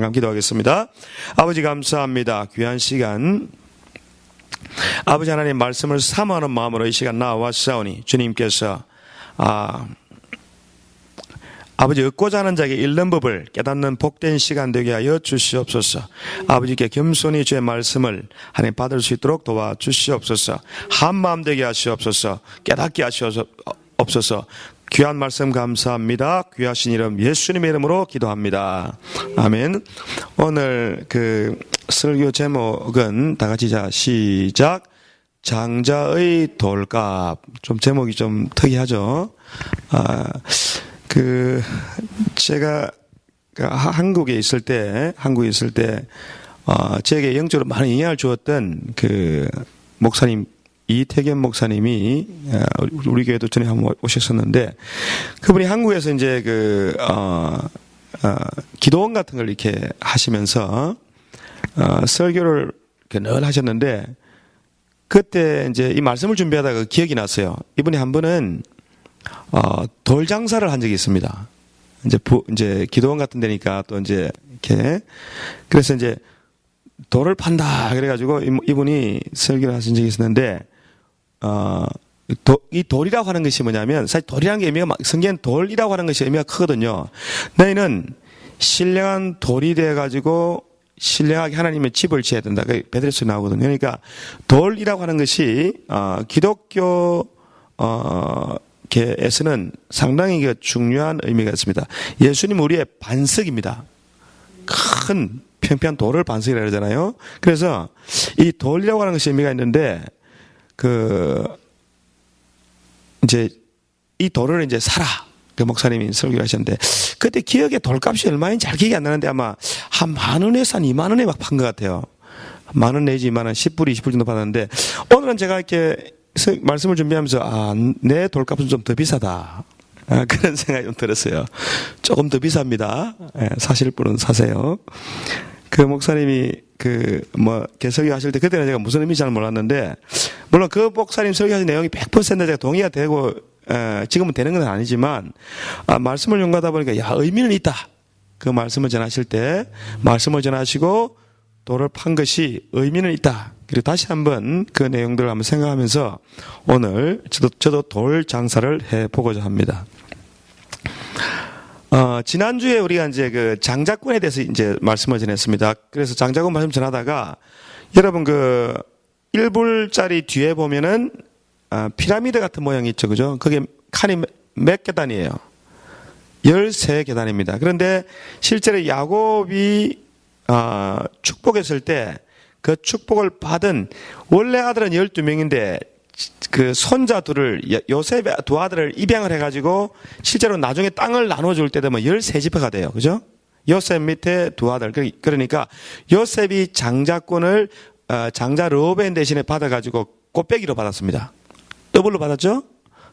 잠깐 기도하겠습니다. 아버지 감사합니다. 귀한 시간 아버지 하나님 말씀을 사모하는 마음으로 이 시간 나와왔사오니 주님께서 아버지 얻고자 하는 자에게 잃는 법을 깨닫는 복된 시간 되게 하여 주시옵소서. 아버지께 겸손히 주의 말씀을 하나님 받을 수 있도록 도와주시옵소서. 한 마음 되게 하시옵소서. 깨닫게 하시옵소서. 귀한 말씀 감사합니다. 귀하신 이름 예수님의 이름으로 기도합니다. 아멘. 오늘 설교 제목은 다 같이 시작. 장자의 돌값. 좀 제목이 좀 특이하죠. 제가 한국에 있을 때 제게 영적으로 많은 영향을 주었던 목사님 이태견 목사님이 우리 교회도 전에 한번 오셨었는데, 그분이 한국에서 이제 기도원 같은 걸 이렇게 하시면서 설교를 늘 하셨는데, 그때 이제 이 말씀을 준비하다가 기억이 났어요. 이분이 한 번은 돌 장사를 한 적이 있습니다. 이제 기도원 같은 데니까 또 이제 이렇게, 그래서 이제 돌을 판다 그래가지고 이분이 설교를 하신 적이 있었는데, 이 돌이라고 하는 것이 뭐냐면, 사실 돌이라는 게 의미가 성경엔 돌이라고 하는 것이 의미가 크거든요. 너희는 신령한 돌이 돼가지고 신령하게 하나님의 집을 지어야 된다. 베드로서에 나오거든요. 그러니까 돌이라고 하는 것이 기독교 에서는 상당히 중요한 의미가 있습니다. 예수님 우리의 반석입니다. 큰 평평한 돌을 반석이라고 그러잖아요. 그래서 이 돌이라고 하는 것이 의미가 있는데, 이제 이 돌을 이제 사라. 목사님이 설교를 하셨는데, 그때 기억에 돌값이 얼마인지 잘 기억이 안 나는데 아마 한 10,000원에서 한 20,000원에 막 판 것 같아요. 10,000원 내지 20,000원, 10불, 20불 정도 받았는데, 오늘은 제가 이렇게 말씀을 준비하면서 내 돌값은 좀 더 비싸다. 그런 생각이 좀 들었어요. 조금 더 비쌉니다. 사실 분은 사세요. 목사님이 설교 하실 때 그때는 제가 무슨 의미인지 잘 몰랐는데, 물론 그 목사님 설교하신 내용이 100% 제가 동의가 되고 지금은 되는 건 아니지만, 말씀을 연구하다 보니까 의미는 있다. 그 말씀을 전하실 때 말씀을 전하시고 돌을 판 것이 의미는 있다. 그리고 다시 한번 그 내용들을 한번 생각하면서 오늘 저도 돌 장사를 해보고자 합니다. 지난주에 우리가 이제 장자권에 대해서 이제 말씀을 전했습니다. 그래서 장자권 말씀 전하다가 여러분 1불짜리 뒤에 보면은 피라미드 같은 모양이 있죠. 그죠? 그게 칸이 몇 계단이에요? 13계단입니다. 그런데 실제로 야곱이 축복했을 때 그 축복을 받은, 원래 아들은 12명인데 손자 요셉의 두 아들을 입양을 해가지고 실제로 나중에 땅을 나눠줄 때 되면 13지파가 돼요. 그죠? 요셉 밑에 두 아들. 그러니까 요셉이 장자권을 장자 르우벤 대신에 받아가지고 꽃배기로 받았습니다. 더블로 받았죠?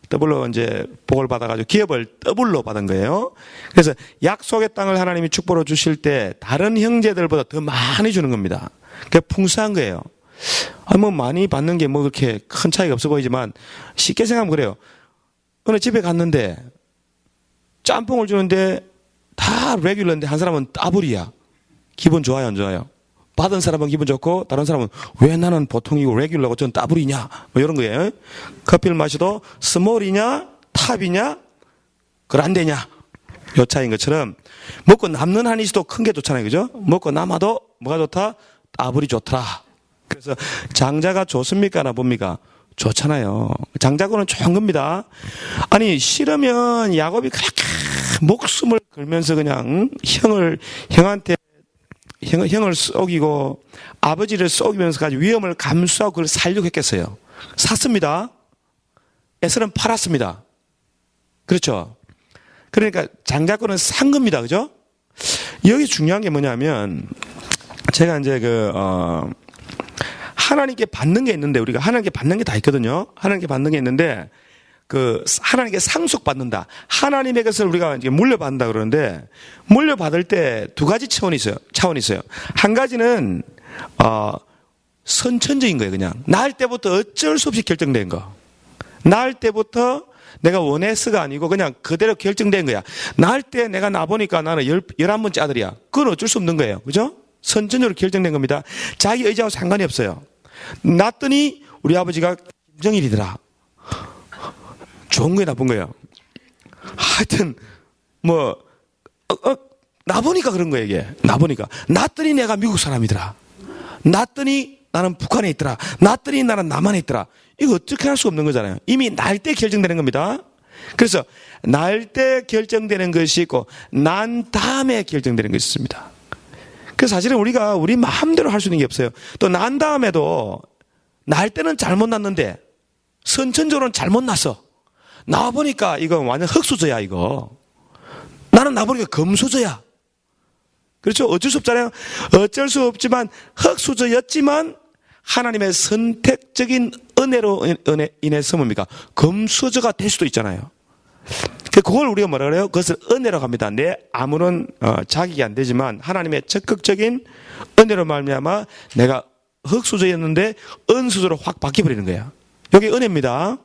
더블로 이제 복을 받아가지고 기업을 더블로 받은 거예요. 그래서 약속의 땅을 하나님이 축복으로 주실 때 다른 형제들보다 더 많이 주는 겁니다. 그게 풍성한 거예요. 많이 받는 게 그렇게 큰 차이가 없어 보이지만, 쉽게 생각하면 그래요. 어느 집에 갔는데 짬뽕을 주는데 다 레귤러인데 한 사람은 따블이야. 기분 좋아요, 안 좋아요? 받은 사람은 기분 좋고 다른 사람은 왜 나는 보통이고 레귤러고 전 따블이냐, 이런 거예요. 커피를 마셔도 스몰이냐 탑이냐 그란데냐, 요 차이인 것처럼 먹고 남는 한이 있어도 큰 게 좋잖아요. 그죠? 먹고 남아도 뭐가 좋다? 따블이 좋더라. 그래서 장자가 좋습니까? 나봅니까? 좋잖아요. 장자고는 좋은 겁니다. 아니, 싫으면 야곱이 그렇게 목숨을 걸면서 그냥 형을 속이고 아버지를 속이면서까지 위험을 감수하고 그걸 살려고 했겠어요. 샀습니다. 에서는 팔았습니다. 그렇죠? 그러니까 장자권은 산 겁니다. 그죠? 여기 중요한 게 뭐냐면, 제가 이제 하나님께 받는 게 있는데, 우리가 하나님께 받는 게 다 있거든요. 하나님께 받는 게 있는데, 하나님께 상속받는다. 하나님의 것을 우리가 이제 물려받는다 그러는데, 물려받을 때 두 가지 차원이 있어요. 한 가지는, 선천적인 거예요, 그냥. 낳을 때부터 어쩔 수 없이 결정된 거. 낳을 때부터 내가 원해서가 아니고 그냥 그대로 결정된 거야. 낳을 때 내가 낳아보니까 나는 11번째 아들이야. 그건 어쩔 수 없는 거예요. 그죠? 선천적으로 결정된 겁니다. 자기 의지하고 상관이 없어요. 낳았더니 우리 아버지가 김정일이더라. 좋은 거예요, 나쁜 거예요? 하여튼 나보니까 그런 거예요, 이게. 나보니까. 낳았더니 내가 미국 사람이더라. 낳았더니 나는 북한에 있더라. 낳았더니 나는 남한에 있더라. 이거 어떻게 할 수 없는 거잖아요. 이미 날 때 결정되는 겁니다. 그래서 날 때 결정되는 것이 있고 난 다음에 결정되는 것이 있습니다. 그래서 사실은 우리가 우리 마음대로 할 수 있는 게 없어요. 또 난 다음에도 날 때는 잘못 났는데 선천적으로는 잘못 났어. 나와보니까 이거 완전 흙수저야, 이거. 나는 나와보니까 금수저야. 그렇죠? 어쩔 수 없잖아요. 어쩔 수 없지만 흙수저였지만 하나님의 선택적인 은혜로 인해서 뭡니까? 금수저가 될 수도 있잖아요. 그걸 우리가 뭐라 그래요? 그것을 은혜라고 합니다. 내 아무런 자격이 안 되지만 하나님의 적극적인 은혜로 말미암아 내가 흙수저였는데 은수저로 확 바뀌어버리는 거예요. 여기 은혜입니다.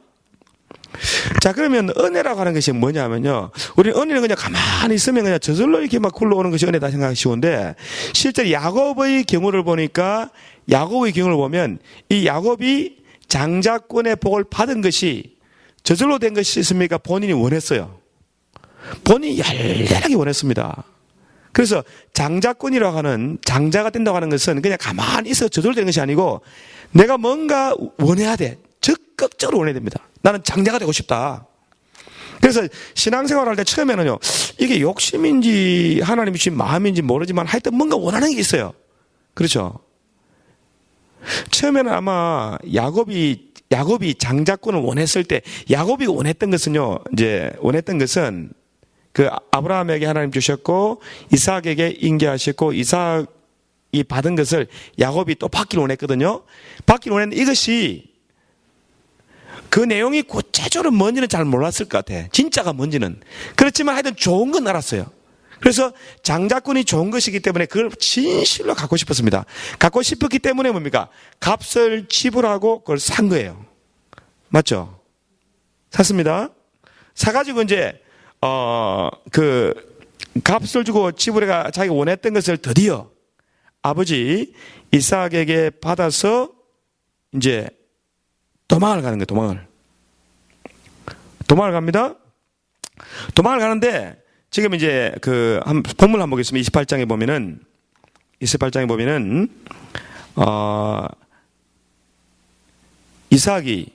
자, 그러면 은혜라고 하는 것이 뭐냐면요. 우리 은혜는 그냥 가만히 있으면 그냥 저절로 이렇게 막 굴러오는 것이 은혜다 생각하기 쉬운데, 실제 야곱의 경우를 보니까, 야곱의 경우를 보면, 이 야곱이 장자권의 복을 받은 것이 저절로 된 것이 있습니까? 본인이 원했어요. 본인이 열렬하게 원했습니다. 그래서 장자권이라고 하는, 장자가 된다고 하는 것은 그냥 가만히 있어 저절로 되는 것이 아니고, 내가 뭔가 원해야 돼. 적극적으로 원해야 됩니다. 나는 장자가 되고 싶다. 그래서 신앙생활 할 때 처음에는요, 이게 욕심인지 하나님이 주신 마음인지 모르지만 하여튼 뭔가 원하는 게 있어요. 그렇죠? 처음에는 아마 야곱이 장자권을 원했을 때, 야곱이 원했던 것은요, 원했던 것은 그 아브라함에게 하나님 주셨고, 이삭에게 인계하셨고, 이삭이 받은 것을 야곱이 또 받기를 원했거든요. 받기를 원했는데 이것이 그 내용이 구체적으로 뭔지는 잘 몰랐을 것 같아. 진짜가 뭔지는. 그렇지만 하여튼 좋은 건 알았어요. 그래서 장자권이 좋은 것이기 때문에 그걸 진실로 갖고 싶었습니다. 갖고 싶었기 때문에 뭡니까? 값을 지불하고 그걸 산 거예요. 맞죠? 샀습니다. 사가지고 그 값을 주고 지불해가 자기가 원했던 것을 드디어 아버지 이삭에게 받아서 도망을 가는 거예요, 도망을 갑니다. 도망을 가는데, 지금 본문을 한번 보겠습니다. 28장에 보면은, 이삭이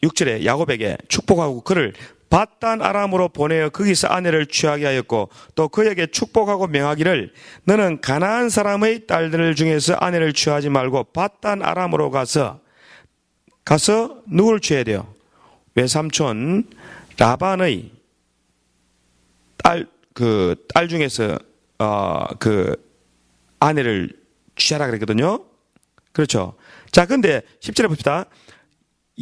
6절에 야곱에게 축복하고 그를 밧단 아람으로 보내어 거기서 아내를 취하게 하였고, 또 그에게 축복하고 명하기를 너는 가나안 사람의 딸들 중에서 아내를 취하지 말고 밧단 아람으로 가서 누구를 취해야 돼요? 외삼촌 라반의 딸 중에서 아내를 취하라 그랬거든요. 그렇죠. 자, 근데 10절에 봅시다.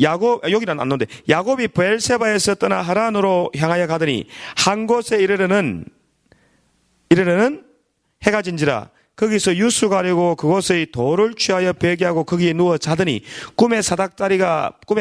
여기는 안 나오는데, 야곱이 브엘세바에서 떠나 하란으로 향하여 가더니 한 곳에 이르러는 해가 진지라 거기서 유수 가려고 그곳의 돌을 취하여 베개하고 거기에 누워 자더니 꿈의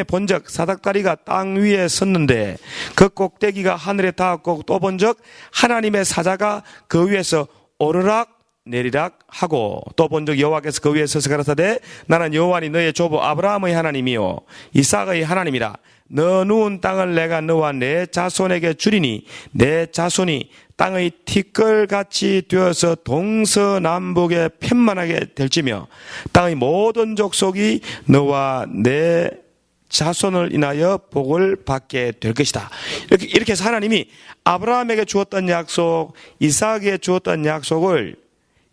본적 사닥다리가 땅 위에 섰는데 그 꼭대기가 하늘에 닿았고 또 본적 하나님의 사자가 그 위에서 오르락 내리락 하고 또 본적 여호와께서 그 위에 서서 가라사대 나는 여호와니 너의 조부 아브라함의 하나님이요 이삭의 하나님이라. 너 누운 땅을 내가 너와 내 자손에게 주리니 내 자손이 땅의 티끌같이 되어서 동서남북에 편만하게 될지며 땅의 모든 족속이 너와 내 자손을 인하여 복을 받게 될 것이다. 이렇게 해서 하나님이 아브라함에게 주었던 약속, 이삭에게 주었던 약속을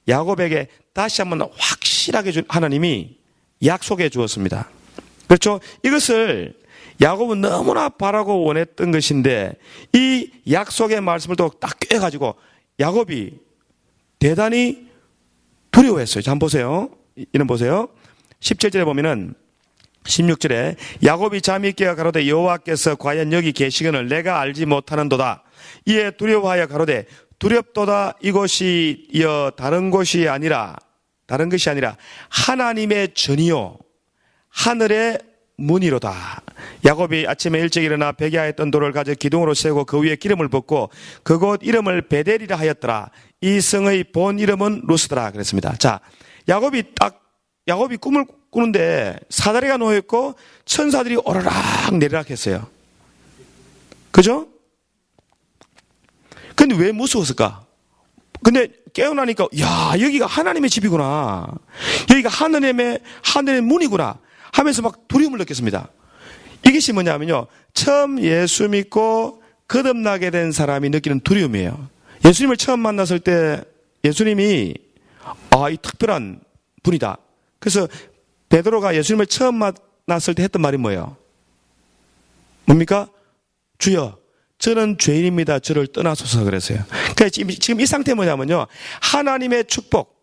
야곱에게 다시 한번 확실하게 하나님이 약속해 주었습니다. 그렇죠? 이것을 야곱은 너무나 바라고 원했던 것인데 이 약속의 말씀을 또 딱 꿰가지고 야곱이 대단히 두려워했어요. 자, 한번 보세요. 이는 보세요. 17절에 보면은 16절에 야곱이 잠이 깨어 가로되 여호와께서 과연 여기 계시거늘 내가 알지 못하는도다. 이에 두려워하여 가로되 두렵도다. 이곳이 다른 것이 아니라 하나님의 전이요 하늘의 문이로다. 야곱이 아침에 일찍 일어나 베게 하였던 돌을 가져 기둥으로 세우고 그 위에 기름을 붓고 그곳 이름을 베델이라 하였더라. 이 성의 본 이름은 루스더라 그랬습니다. 자, 야곱이 꿈을 꾸는데 사다리가 놓여있고 천사들이 오르락 내리락 했어요. 그죠? 근데 왜 무서웠을까? 근데 깨어나니까 야, 여기가 하나님의 집이구나. 여기가 하나님의 문이구나 하면서 막 두려움을 느꼈습니다. 이것이 뭐냐면요, 처음 예수 믿고 거듭나게 된 사람이 느끼는 두려움이에요. 예수님을 처음 만났을 때 예수님이 이 특별한 분이다. 그래서 베드로가 예수님을 처음 만났을 때 했던 말이 뭐예요? 뭡니까? 주여, 저는 죄인입니다. 저를 떠나소서 그랬어요. 그러니까 지금 이 상태 뭐냐면요, 하나님의 축복,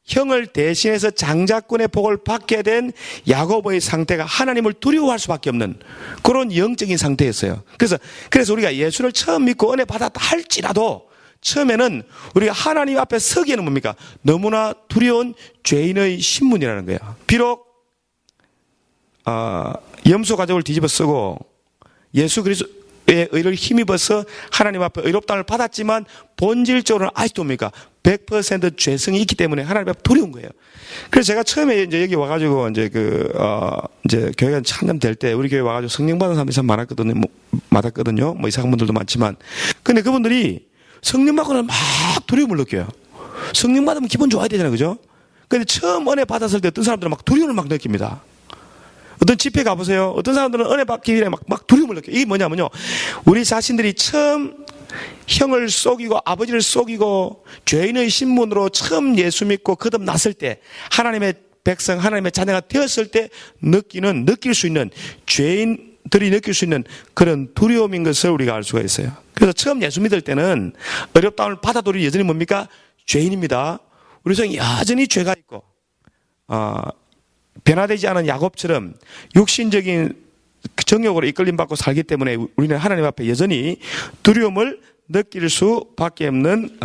형을 대신해서 장자권의 복을 받게 된 야고보의 상태가 하나님을 두려워할 수밖에 없는 그런 영적인 상태였어요. 그래서 우리가 예수를 처음 믿고 은혜 받았다 할지라도 처음에는 우리가 하나님 앞에 서기에는 뭡니까? 너무나 두려운 죄인의 신분이라는 거예요. 비록 염소 가죽을 뒤집어 쓰고 예수 그리스도의 의를 힘입어서 하나님 앞에 의롭다함을 받았지만 본질적으로는 아직도 뭡니까? 100% 죄성이 있기 때문에 하나님 앞에 두려운 거예요. 그래서 제가 처음에 이제 여기 와가지고 이제 이제 교회가 한참 될 때 우리 교회 와가지고 성령 받은 사람들이 참 많았거든요. 뭐 이상한 분들도 많지만. 근데 그분들이 성령 받고는 막 두려움을 느껴요. 성령 받으면 기분 좋아야 되잖아요. 그죠? 근데 처음 은혜 받았을 때 어떤 사람들은 막 두려움을 막 느낍니다. 어떤 집회 가보세요. 어떤 사람들은 은혜 받기 전에 막 두려움을 느껴요. 이게 뭐냐면요, 우리 자신들이 처음 형을 속이고 아버지를 속이고 죄인의 신분으로 처음 예수 믿고 거듭났을 때 하나님의 백성, 하나님의 자녀가 되었을 때 느낄 수 있는, 죄인들이 느낄 수 있는 그런 두려움인 것을 우리가 알 수가 있어요. 그래서 처음 예수 믿을 때는 어렵다움을 받아도 우리 여전히 뭡니까? 죄인입니다. 우리 성이 여전히 죄가 있고 변화되지 않은 야곱처럼 육신적인 정욕으로 이끌림 받고 살기 때문에 우리는 하나님 앞에 여전히 두려움을 느낄 수밖에 없는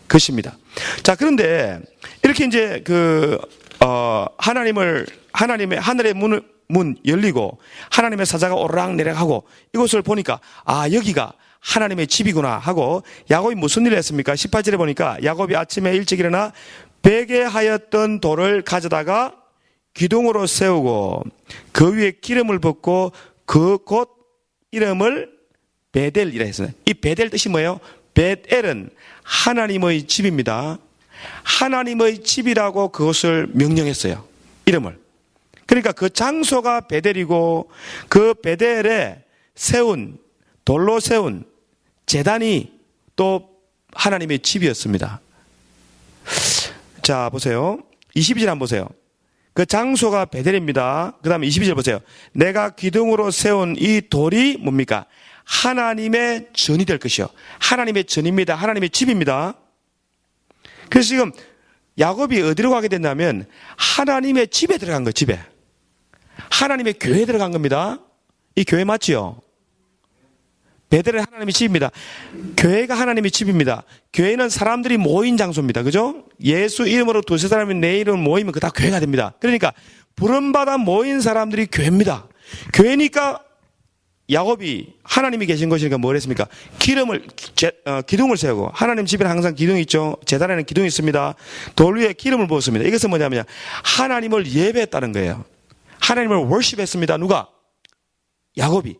것입니다. 자, 그런데 이렇게 이제 하나님의 하늘의 문 열리고 하나님의 사자가 오르락 내리락하고 이곳을 보니까 여기가 하나님의 집이구나 하고 야곱이 무슨 일을 했습니까? 18절에 보니까 야곱이 아침에 일찍 일어나 베게 하였던 돌을 가져다가 기둥으로 세우고 그 위에 기름을 붓고 그곳 이름을 베델이라 했어요. 이 베델 뜻이 뭐예요? 베델은 하나님의 집입니다. 하나님의 집이라고 그것을 명령했어요. 이름을. 그러니까 그 장소가 베델이고 그 베델에 돌로 세운 제단이 또 하나님의 집이었습니다. 자, 보세요. 22절 한번 보세요. 그 장소가 베델입니다. 그 다음에 22절 보세요. 내가 기둥으로 세운 이 돌이 뭡니까? 하나님의 전이 될 것이요. 하나님의 전입니다. 하나님의 집입니다. 그래서 지금 야곱이 어디로 가게 됐냐면 하나님의 집에 들어간 거예요. 집에. 하나님의 교회에 들어간 겁니다. 이 교회 맞지요? 베델은 하나님의 집입니다. 교회가 하나님의 집입니다. 교회는 사람들이 모인 장소입니다. 그죠? 예수 이름으로 두세 사람이 내 이름 모이면 그다 교회가 됩니다. 그러니까 부름받아 모인 사람들이 교회입니다. 교회니까 야곱이 하나님이 계신 것이니까 뭘 했습니까? 기둥을 세우고, 하나님 집에는 항상 기둥이 있죠. 제단에는 기둥이 있습니다. 돌 위에 기름을 부었습니다. 이것은 뭐냐면 하나님을 예배했다는 거예요. 하나님을 월십했습니다. 누가? 야곱이.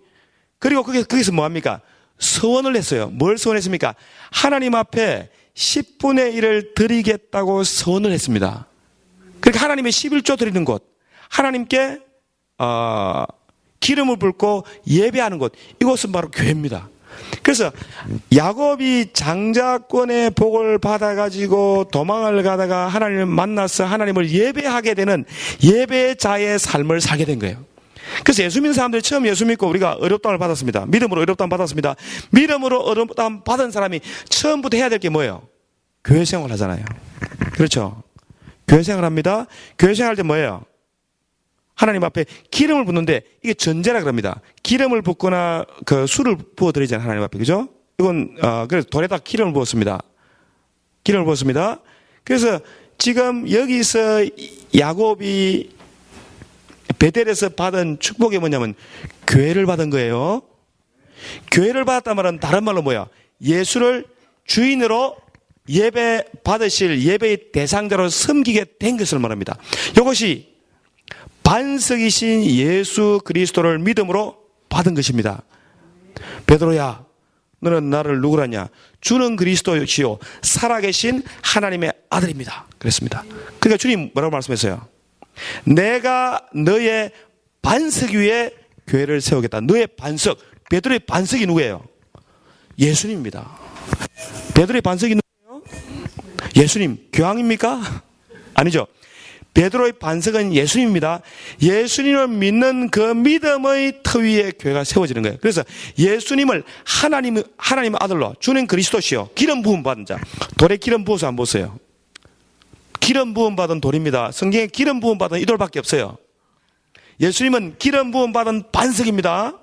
그리고 거기서 뭐합니까? 서원을 했어요. 뭘 서원했습니까? 하나님 앞에 10분의 1을 드리겠다고 서원을 했습니다. 그러니까 하나님의 11조 드리는 곳, 하나님께 기름을 붓고 예배하는 곳, 이곳은 바로 교회입니다. 그래서 야곱이 장자권의 복을 받아가지고 도망을 가다가 하나님을 만나서 하나님을 예배하게 되는 예배자의 삶을 살게 된 거예요. 그래서 예수 믿는 사람들이 처음 예수 믿고 우리가 의롭다함을 받았습니다. 믿음으로 의롭다함 받았습니다. 믿음으로 의롭다함 받은 사람이 처음부터 해야 될 게 뭐예요? 교회 생활을 하잖아요. 그렇죠? 교회 생활을 합니다. 교회 생활할 때 뭐예요? 하나님 앞에 기름을 붓는데 이게 전제라 그럽니다. 기름을 붓거나 그 술을 부어드리잖아요. 하나님 앞에. 그죠? 이건 그래서 돌에다 기름을 부었습니다. 기름을 부었습니다. 그래서 지금 여기서 야곱이 베델에서 받은 축복이 뭐냐면 교회를 받은 거예요. 교회를 받았단 말은 다른 말로 뭐야? 예수를 주인으로 예배 받으실 예배의 대상자로 섬기게 된 것을 말합니다. 이것이 반석이신 예수 그리스도를 믿음으로 받은 것입니다. 베드로야, 너는 나를 누구라냐? 주는 그리스도시요 살아계신 하나님의 아들입니다. 그랬습니다. 그러니까 주님 뭐라고 말씀했어요? 내가 너의 반석 위에 교회를 세우겠다. 너의 반석. 베드로의 반석이 누구예요? 예수님입니다. 베드로의 반석이 누구예요? 예수님. 교황입니까? 아니죠. 베드로의 반석은 예수님입니다. 예수님을 믿는 그 믿음의 터 위에 교회가 세워지는 거예요. 그래서 예수님을 하나님 아들로 주는 그리스도시요 기름 부음 받은 자. 돌에 기름 부어서 안 보세요. 기름 부음 받은 돌입니다. 성경에 기름 부음 받은 이 돌밖에 없어요. 예수님은 기름 부음 받은 반석입니다.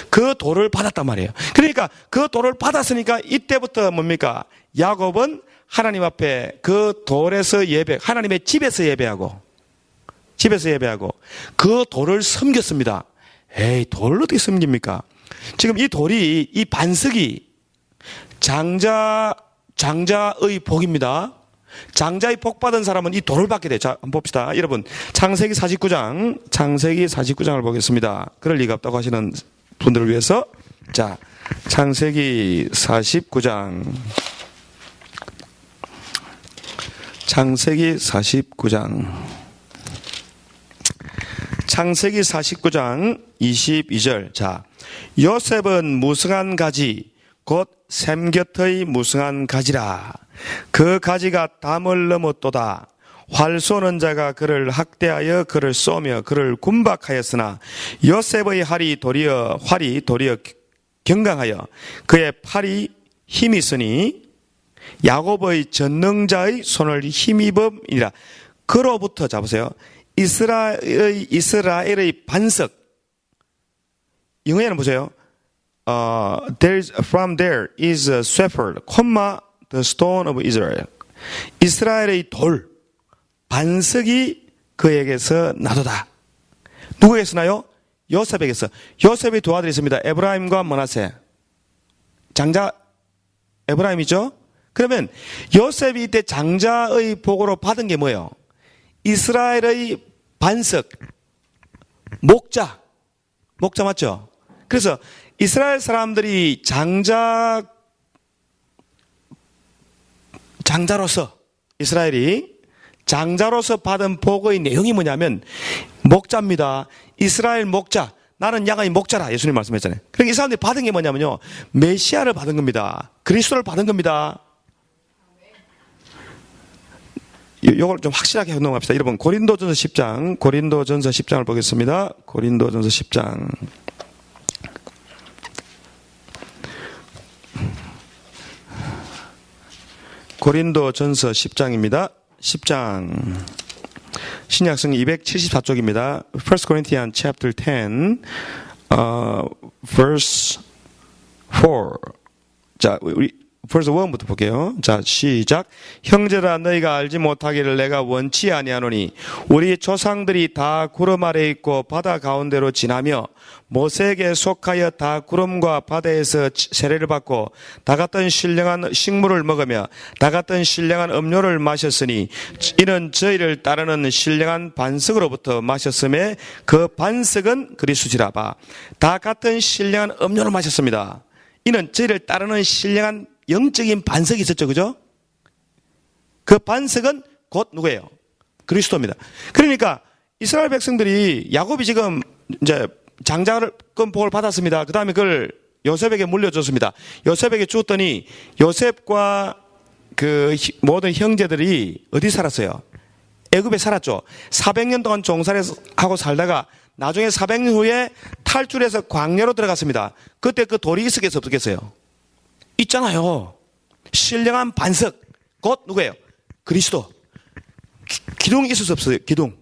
그 돌을 받았단 말이에요. 그러니까 그 돌을 받았으니까 이때부터 뭡니까? 야곱은 하나님 앞에 그 돌에서 하나님의 집에서 예배하고 그 돌을 섬겼습니다. 에이, 돌을 어떻게 섬깁니까? 지금 이 돌이, 이 반석이 장자의 복입니다. 장자의 복 받은 사람은 이 돌을 받게 돼요. 자, 한번 봅시다. 여러분, 창세기 49장을 보겠습니다. 그럴 리가 없다고 하시는 분들을 위해서. 자, 창세기 49장. 창세기 49장 22절. 자, 요셉은 무성한 가지, 곧 샘곁의 무성한 가지라. 그 가지가 담을 넘었도다. 활 쏘는 자가 그를 학대하여 그를 쏘며 그를 군박하였으나 요셉의 활이 도리어 경강하여 그의 팔이 힘이 있으니 야곱의 전능자의 손을 힘입음이라. 그로부터 잡으세요. 이스라엘의 반석. 영어에는 보세요. From there is a shepherd, the stone of Israel. 이스라엘의 돌, 반석이 그에게서 나도다. 누구에게서 나요? 요셉에게서. 요셉의 두 아들이 있습니다. 에브라임과 므낫세. 장자 에브라임이죠? 그러면 요셉이 이때 장자의 복으로 받은 게 뭐예요? 이스라엘의 반석, 목자 맞죠? 그래서 이스라엘 사람들이 이스라엘이 장자로서 받은 복의 내용이 뭐냐면 목자입니다. 이스라엘 목자. 나는 양의 목자라. 예수님 말씀했잖아요. 그러니까 이 사람들이 받은 게 뭐냐면요. 메시아를 받은 겁니다. 그리스도를 받은 겁니다. 이걸 좀 확실하게 넘어갑시다. 여러분, 고린도전서 10장을 보겠습니다. 고린도전서 10장. 고린도전서 10장입니다. 10장. 신약성 274쪽입니다. 1 Corinthians chapter 10, verse 4. 자, 우리 verse 1부터 볼게요. 자, 시작. 형제라, 너희가 알지 못하기를 내가 원치 아니하노니 우리 조상들이 다 구름 아래 있고 바다 가운데로 지나며 모세에게 속하여 다 구름과 바다에서 세례를 받고 다 같은 신령한 식물을 먹으며 다 같은 신령한 음료를 마셨으니 이는 저희를 따르는 신령한 반석으로부터 마셨음에 그 반석은 그리스도시라. 봐. 다 같은 신령한 음료를 마셨습니다. 이는 저희를 따르는 신령한 영적인 반석이 있었죠. 그죠? 그 반석은 곧 누구예요? 그리스도입니다. 그러니까 이스라엘 백성들이 야곱이 지금 이제 장자권 복을 받았습니다. 그 다음에 그걸 요셉에게 물려줬습니다. 요셉에게 주었더니 요셉과 그 모든 형제들이 어디 살았어요? 애굽에 살았죠. 400년 동안 종살이 하고 살다가 나중에 400년 후에 탈출해서 광야로 들어갔습니다. 그때 그 돌이 있었겠어요? 없었겠어요? 있잖아요. 신령한 반석. 곧 누구예요? 그리스도. 기둥이 있을 수 없어요. 기둥.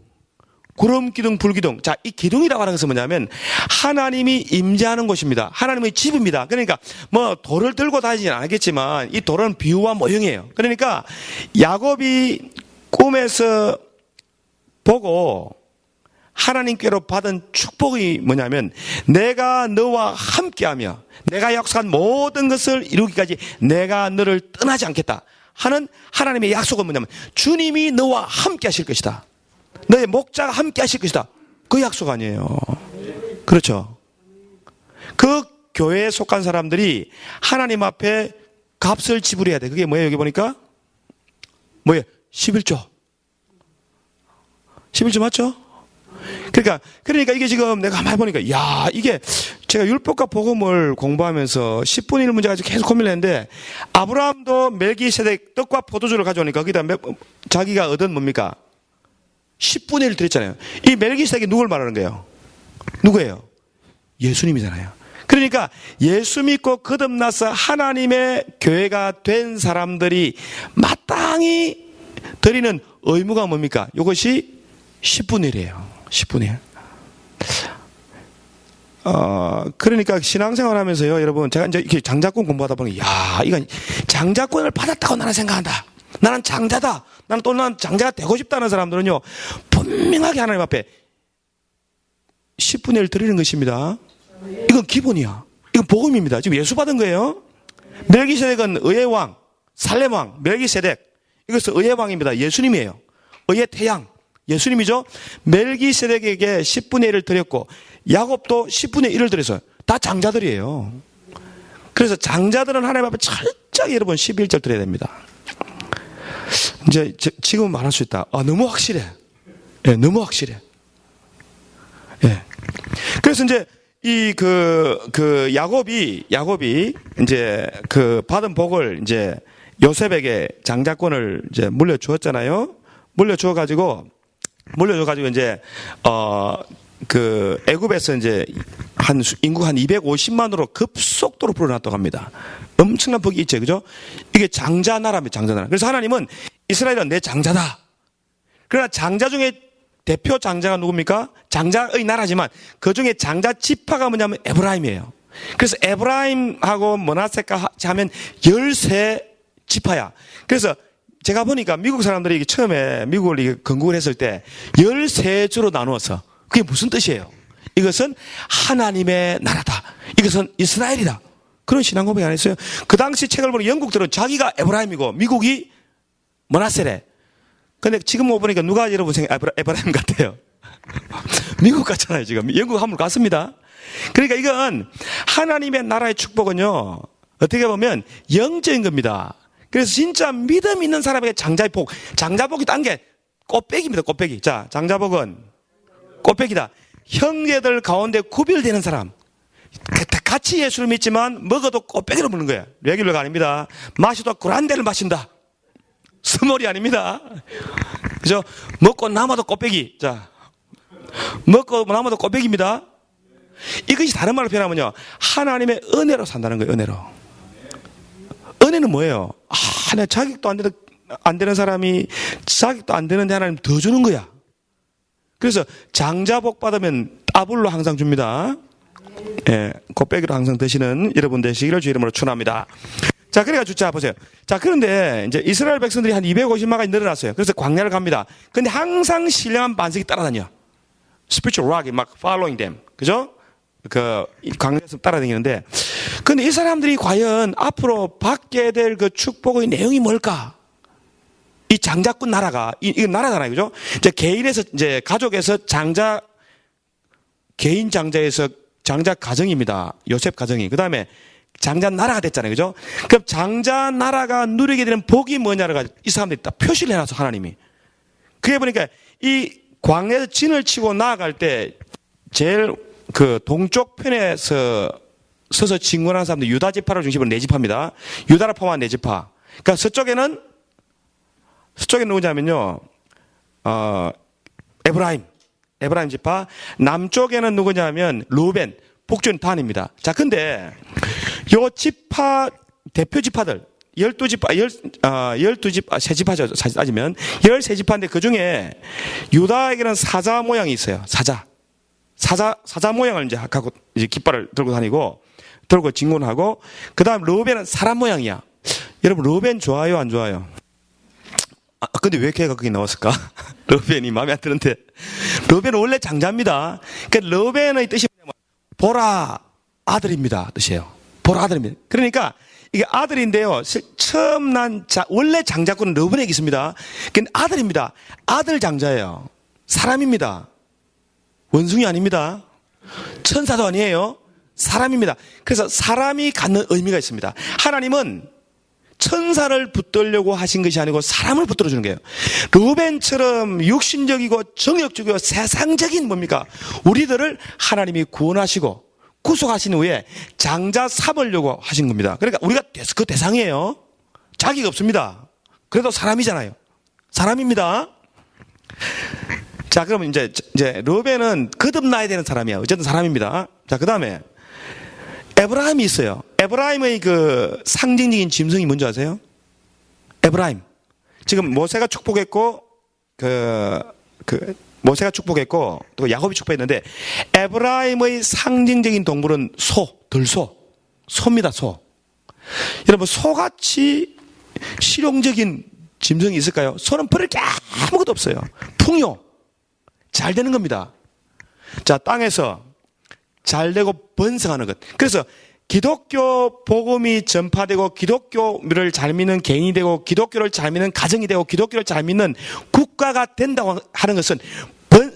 구름 기둥, 불 기둥. 자, 이 기둥이라고 하는 것은 뭐냐면 하나님이 임재하는 곳입니다. 하나님의 집입니다. 그러니까 뭐 돌을 들고 다니지는 않겠지만 이 돌은 비유와 모형이에요. 그러니까 야곱이 꿈에서 보고 하나님께로 받은 축복이 뭐냐면 내가 너와 함께하며 내가 약속한 모든 것을 이루기까지 내가 너를 떠나지 않겠다 하는 하나님의 약속은 뭐냐면 주님이 너와 함께 하실 것이다. 너의 목자가 함께 하실 것이다. 그 약속 아니에요. 그렇죠. 그 교회에 속한 사람들이 하나님 앞에 값을 지불해야 돼. 그게 뭐예요? 여기 보니까 뭐예요? 11조. 11조 맞죠? 그러니까 이게 지금 내가 가만히 보니까 야 이게 제가 율법과 복음을 공부하면서 10분의 1 문제 가지고 계속 고민을 했는데 아브라함도 멜기세덱 떡과 포도주를 가져오니까 거기다 자기가 얻은 뭡니까? 10분의 1 드렸잖아요. 이 멜기세덱이 누굴 말하는 거예요? 누구예요? 예수님이잖아요. 그러니까 예수 믿고 거듭나서 하나님의 교회가 된 사람들이 마땅히 드리는 의무가 뭡니까? 이것이 10분의 1이에요. 10분의 1. 그러니까 신앙생활 하면서요, 여러분, 제가 이제 이렇게 장자권 공부하다 보니, 야, 이건 장자권을 받았다고 나는 생각한다. 나는 장자다. 나는 장자가 되고 싶다는 사람들은요, 분명하게 하나님 앞에 10분의 1 드리는 것입니다. 이건 기본이야. 이건 복음입니다. 지금 예수 받은 거예요. 멜기세덱은 의의 왕, 살렘 왕, 멜기세덱. 이것은 의의 왕입니다. 예수님이에요. 의의 태양. 예수님이죠. 멜기세덱에게 10분의 1을 드렸고 야곱도 10분의 1을 드렸어요. 다 장자들이에요. 그래서 장자들은 하나님 앞에 철저히 여러분 11절 드려야 됩니다. 이제 지금은 말할 수 있다. 너무 확실해. 예, 너무 확실해. 예. 그래서 이제 야곱이 이제 받은 복을 이제 요셉에게 장자권을 이제 물려주었잖아요. 물려줘가지고 이제 애굽에서 이제 인구가 한 250만으로 급속도로 불어났다고 합니다. 엄청난 복이 있죠, 그죠? 이게 장자 나라입니다, 장자 나라. 그래서 하나님은 이스라엘은 내 장자다. 그러나 장자 중에 대표 장자가 누굽니까? 장자의 나라지만 그 중에 장자 지파가 뭐냐면 에브라임이에요. 그래서 에브라임하고 므낫세가 하면 13지파야. 그래서 제가 보니까 미국 사람들이 처음에 미국을 건국을 했을 때 13주로 나누어서 그게 무슨 뜻이에요? 이것은 하나님의 나라다. 이것은 이스라엘이다. 그런 신앙 고백 안 했어요. 그 당시 책을 보니 영국들은 자기가 에브라임이고 미국이 므낫세래. 근데 지금 보니까 누가 여러분 생각 에브라임 같아요? 미국 같잖아요, 지금. 영국 한번 갔습니다. 그러니까 이건 하나님의 나라의 축복은요, 어떻게 보면 영적인 겁니다. 그래서 진짜 믿음 있는 사람에게 장자의 복, 장자복이 딴 게 꽃배기입니다, 꽃배기. 자, 장자복은 꽃배기다. 형제들 가운데 구별되는 사람. 같이 예수를 믿지만 먹어도 꽃배기로 먹는 거예요. 레귤러가 아닙니다. 마셔도 구란데를 마신다. 스몰이 아닙니다. 그죠? 먹고 남아도 꽃배기. 자, 먹고 남아도 꽃배기입니다. 이것이 다른 말로 표현하면요, 하나님의 은혜로 산다는 거예요, 은혜로. 은혜는 뭐예요? 내 자격도 안 되는 사람이 자격도 안 되는데 하나님 더 주는 거야. 그래서 장자복 받으면 따블로 항상 줍니다. 예, 곱빼기로 항상 드시는 여러분 되시기를 주 이름으로 축원합니다. 자, 그래가지고 자 보세요. 자, 그런데 이제 이스라엘 백성들이 한 250만까지 늘어났어요. 그래서 광야를 갑니다. 근데 항상 신령한 반석이 따라다녀. Spiritual rock이 막 following them. 그죠? 광야에서 따라다니는데, 근데 이 사람들이 과연 앞으로 받게 될 그 축복의 내용이 뭘까? 이 장자꾼 나라가, 이건 나라잖아요. 그죠? 이제 개인에서, 이제 가족에서 개인 장자에서 장자 가정입니다. 요셉 가정이. 그 다음에 장자 나라가 됐잖아요. 그죠? 그럼 장자 나라가 누리게 되는 복이 뭐냐를 가지고 이 사람들이 딱 표시를 해놔서 하나님이. 그게 보니까 이 광야에서 진을 치고 나아갈 때 제일 동쪽 편에서 서서 진군하는 사람들 유다 지파를 중심으로 네 지파입니다. 유다를 포함한 네 지파. 그러니까 서쪽에는 누구냐면요, 에브라임 지파. 남쪽에는 누구냐면 루벤, 북쪽은 단입니다. 자, 근데 요 지파 대표 지파들 12지파, 세 지파죠. 사실 따지면 13지파인데 그 중에 유다에게는 사자 모양이 있어요. 사자 모양을 이제 갖고 이제 깃발을 들고 진군하고, 그 다음 루벤은 사람 모양이야. 여러분, 루벤 좋아요, 안 좋아요? 근데 왜 걔가 거기 나왔을까? 루벤이 마음에 안 드는데. 르우벤은 원래 장자입니다. 그러니까 르우벤의 뜻이 뭐냐면 보라 아들입니다 뜻이에요. 보라 아들입니다. 그러니까 이게 아들인데요. 처음 난 원래 장자권은 르우벤에게 있습니다. 그러니까 아들입니다. 아들 장자예요. 사람입니다. 원숭이 아닙니다. 천사도 아니에요. 사람입니다. 그래서 사람이 갖는 의미가 있습니다. 하나님은 천사를 붙들려고 하신 것이 아니고 사람을 붙들어주는 거예요. 르우벤처럼 육신적이고 정욕적이고 세상적인 뭡니까? 우리들을 하나님이 구원하시고 구속하신 후에 장자 삼으려고 하신 겁니다. 그러니까 우리가 그 대상이에요. 자기가 없습니다. 그래도 사람이잖아요. 사람입니다. 자, 그러면 이제 르우벤은 거듭나야 되는 사람이에요. 어쨌든 사람입니다. 자, 그 다음에 에브라임이 있어요. 에브라임의 그 상징적인 짐승이 뭔지 아세요? 에브라임. 지금 모세가 축복했고, 모세가 축복했고, 또 야곱이 축복했는데, 에브라임의 상징적인 동물은 소입니다, 소. 여러분, 소같이 실용적인 짐승이 있을까요? 소는 버릴 게 아무것도 없어요. 풍요. 잘 되는 겁니다. 자, 땅에서 잘 되고 번성하는 것. 그래서 기독교 복음이 전파되고 기독교를 잘 믿는 개인이 되고 기독교를 잘 믿는 가정이 되고 기독교를 잘 믿는 국가가 된다고 하는 것은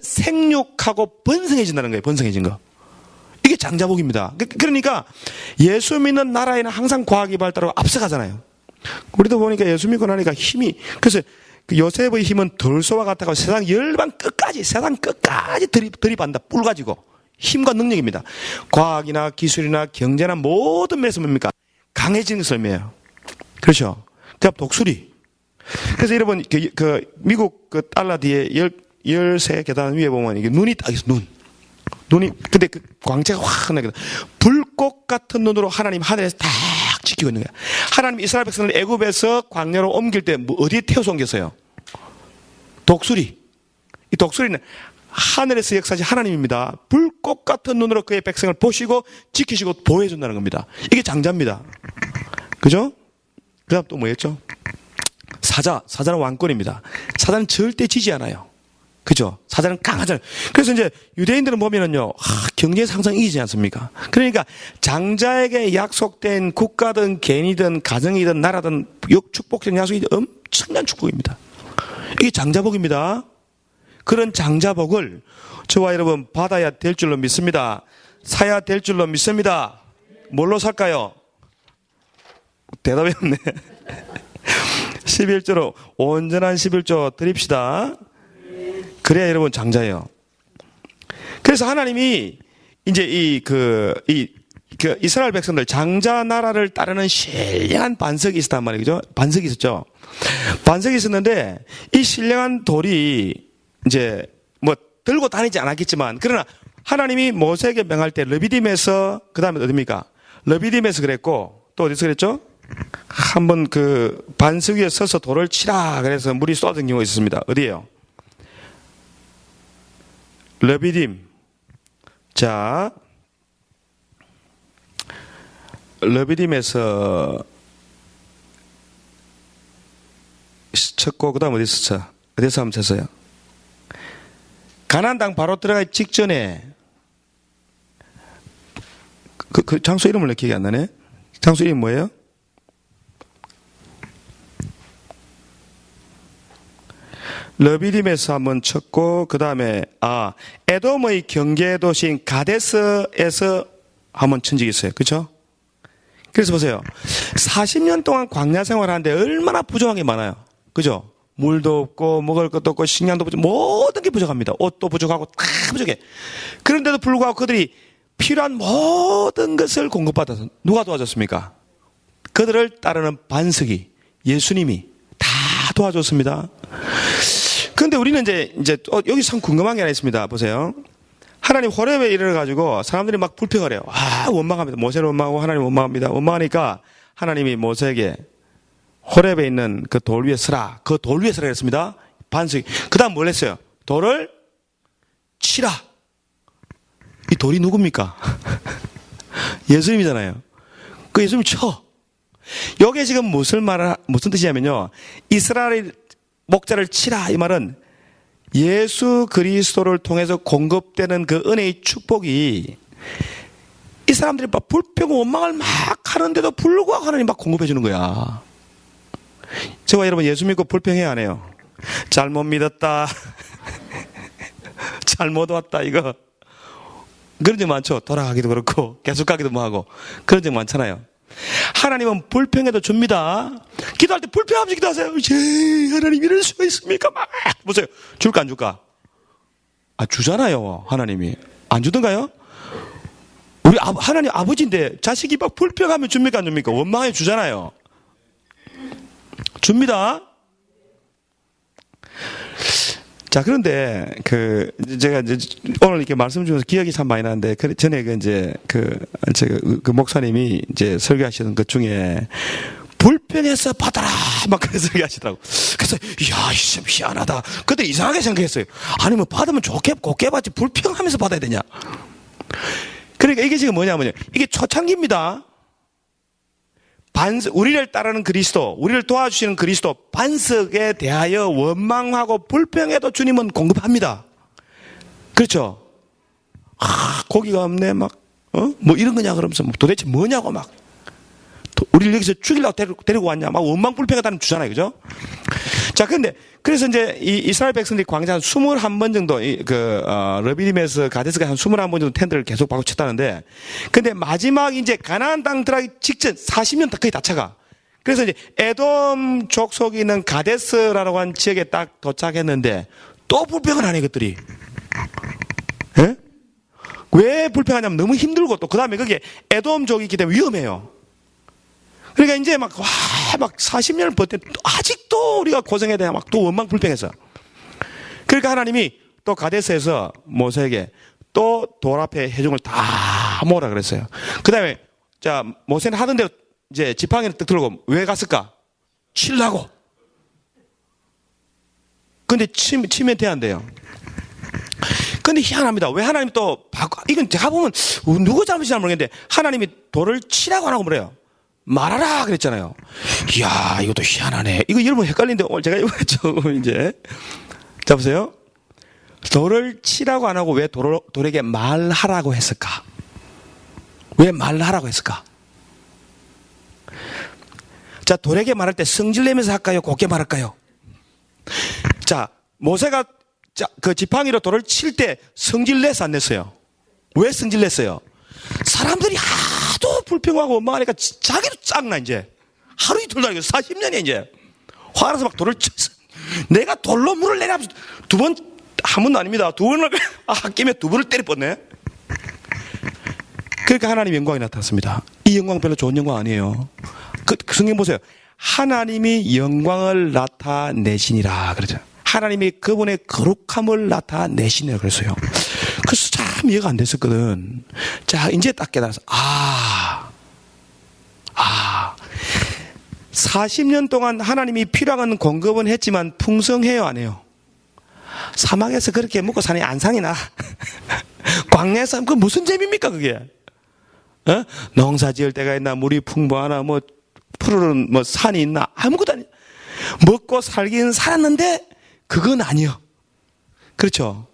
생육하고 번성해진다는 거예요. 번성해진 거. 이게 장자복입니다. 그러니까 예수 믿는 나라에는 항상 과학이 발달하고 앞서가잖아요. 우리도 보니까 예수 믿고 나니까 힘이, 그래서 그 요셉의 힘은 들소와 같아가 세상 끝까지 들이받는다. 뿔 가지고. 힘과 능력입니다. 과학이나 기술이나 경제나 모든 면에서 뭡니까? 강해지는 것을 의미해요. 그렇죠? 그 독수리. 그래서 여러분, 미국 그 달러 뒤에 13계단 위에 보면 이게 눈이 딱 있어, 눈이, 근데 그 광채가 확 나거든. 불꽃 같은 눈으로 하나님 하늘에서 딱 지키고 있는 거야. 하나님 이스라엘 백성을 애굽에서 광야로 옮길 때 어디에 태워서 옮겼어요? 독수리. 이 독수리는 하늘에서 역사하신 하나님입니다. 불꽃 같은 눈으로 그의 백성을 보시고 지키시고 보호해준다는 겁니다. 이게 장자입니다. 그죠? 그 다음 또 뭐였죠? 사자는 왕권입니다. 사자는 절대 지지 않아요. 그죠? 사자는 강하잖아요. 그래서 이제 유대인들은 보면은요, 경제에서 항상 이기지 않습니까? 그러니까 장자에게 약속된 국가든 개인이든 가정이든 나라든 축복된 약속이 엄청난 축복입니다. 이게 장자복입니다. 그런 장자복을 저와 여러분 받아야 될 줄로 믿습니다. 사야 될 줄로 믿습니다. 뭘로 살까요? 대답이 없네. 11조로 온전한 11조 드립시다. 그래야 여러분 장자예요. 그래서 하나님이 이제 이스라엘 백성들 장자 나라를 따르는 신령한 반석이 있었단 말이죠. 반석이 있었죠. 반석이 있었는데 이 신령한 돌이 이제 뭐 들고 다니지 않았겠지만 그러나 하나님이 모세에게 명할 때 르비딤에서 그다음에 어디입니까? 르비딤에서 그랬고 또 어디서 그랬죠? 한번 그 반석 위에 서서 돌을 치라 그래서 물이 쏟아진 경우가 있었습니다. 어디예요? 르비딤. 자, 르비딤에서 쳤고 그다음 어디서 쳐? 어디서 한번 쳤어요? 가나안 땅 바로 들어가기 직전에 그 장소 이름을 기억이 안 나네. 장소 이름 뭐예요? 르비딤에서 한번 쳤고 그 다음에 에돔의 경계 도시인 가데스에서 한번 친 적이 있어요. 그렇죠? 그래서 보세요. 40년 동안 광야 생활하는데 얼마나 부족한 게 많아요. 그죠? 물도 없고 먹을 것도 없고 식량도 부족, 모든 게 부족합니다. 옷도 부족하고 다 부족해. 그런데도 불구하고 그들이 필요한 모든 것을 공급받아서 누가 도와줬습니까? 그들을 따르는 반석이 예수님이 다 도와줬습니다. 그런데 우리는 이제 여기 참 궁금한 게 하나 있습니다. 보세요. 하나님 호렙에 이르러가지고 사람들이 막 불평을 해요. 원망합니다. 모세를 원망하고 하나님 원망합니다. 원망하니까 하나님이 모세에게 호렙에 있는 그 돌 위에 서라. 그 돌 위에 서라 그랬습니다. 반석. 그 다음 뭘 했어요? 돌을 치라. 이 돌이 누굽니까? 예수님이잖아요. 그 예수님 쳐. 여기에 지금 무슨 뜻이냐면요. 이스라엘 목자를 치라. 이 말은 예수 그리스도를 통해서 공급되는 그 은혜의 축복이 이 사람들이 막 불평 원망을 막 하는데도 불구하고 하나님 막 공급해 주는 거야. 저와 여러분 예수 믿고 불평해야 안 해요? 잘못 믿었다. 잘못 왔다 이거. 그런 적 많죠. 돌아가기도 그렇고 계속 가기도 뭐하고 그런 적 많잖아요. 하나님은 불평해도 줍니다. 기도할 때 불평하면서 기도하세요. 하나님 이럴 수가 있습니까? 막 보세요. 줄까 안 줄까? 아 주잖아요. 하나님이. 안 주던가요? 우리 하나님 아버지인데 자식이 막 불평하면 줍니까 안 줍니까? 원망해 주잖아요. 줍니다. 자, 그런데, 제가 이제 오늘 이렇게 말씀 주면서 기억이 참 많이 나는데, 전에 제가 목사님이 이제 설교하시는 것 중에, 불평해서 받아라! 막 그런 설교하시더라고. 그래서, 이야, 참 희한하다. 그때 이상하게 생각했어요. 아니, 뭐 받으면 곱게 받지, 불평하면서 받아야 되냐? 그러니까 이게 지금 뭐냐면요. 이게 초창기입니다. 우리를 따르는 그리스도, 우리를 도와주시는 그리스도, 반석에 대하여 원망하고 불평해도 주님은 공급합니다. 그렇죠? 고기가 없네, 막, 뭐 이런 거냐, 그러면서, 도대체 뭐냐고, 막. 우리를 여기서 죽이려고 데리고 왔냐, 막 원망 불평하다는 주잖아요, 그죠? 자, 그래서 이제 이 이스라엘 백성들이 광야 한 21번 정도, 러비딤에서 가데스가 한 21번 정도 텐트를 계속 박고 쳤다는데, 근데 마지막 이제 가나안 땅 들어가기 직전 40년 거의 다 차가. 그래서 이제 에돔 족속이 있는 가데스라고 한 지역에 딱 도착했는데, 또 불평을 하네, 이것들이. 예? 왜 불평하냐면 너무 힘들고 또 그 다음에 거기에 에돔족이 있기 때문에 위험해요. 그러니까 이제 막 40년을 버텼 아직도 우리가 고생해야 돼. 막 또 원망 불평해서. 그러니까 하나님이 또 가데스에서 모세에게 또 돌 앞에 회중을 다 모으라 그랬어요. 그 다음에, 자, 모세는 하던 대로 이제 지팡이를 딱 들고 왜 갔을까? 치려고. 근데 치면 돼안돼요. 근데 희한합니다. 왜 하나님이 또 이건 제가 보면 누구 잘못인지 모르겠는데 하나님이 돌을 치라고 안 하고 그래요. 말하라 그랬잖아요. 이야, 이것도 희한하네. 이거 여러분 헷갈리는데 오늘 제가 이거 좀 이제 자 보세요. 돌을 치라고 안 하고 왜 돌에게 말하라고 했을까? 왜 말하라고 했을까? 자, 돌에게 말할 때 성질내면서 할까요? 곱게 말할까요? 자, 모세가 그 지팡이로 돌을 칠 때 성질내서 안 냈어요. 왜 성질냈어요? 사람들이 하도 불평하고 원망하니까 자기도 짱나 이제. 하루 이틀 다니고 40년이 이제. 화나서 막 돌을 쳤어. 내가 돌로 물을 내려면서 한 번도 아닙니다. 두 번을 아끼면 두 번을 때려 뻗네. 그러니까 하나님의 영광이 나타났습니다. 이 영광 별로 좋은 영광 아니에요. 그 성경 보세요. 하나님이 영광을 나타내시니라 그러죠. 하나님이 그분의 거룩함을 나타내시니라 그랬어요. 그래서 참 이해가 안 됐었거든. 자, 이제 딱 깨달아서 40년 동안 하나님이 필요한 공급은 했지만 풍성해요, 안 해요? 사막에서 그렇게 먹고 사니 안상이나? 광야에서 그 무슨 재미입니까, 그게? 농사 지을 때가 있나, 물이 풍부하나, 뭐, 푸르른 뭐 산이 있나, 아무것도 아니야. 먹고 살긴 살았는데, 그건 아니요. 그렇죠?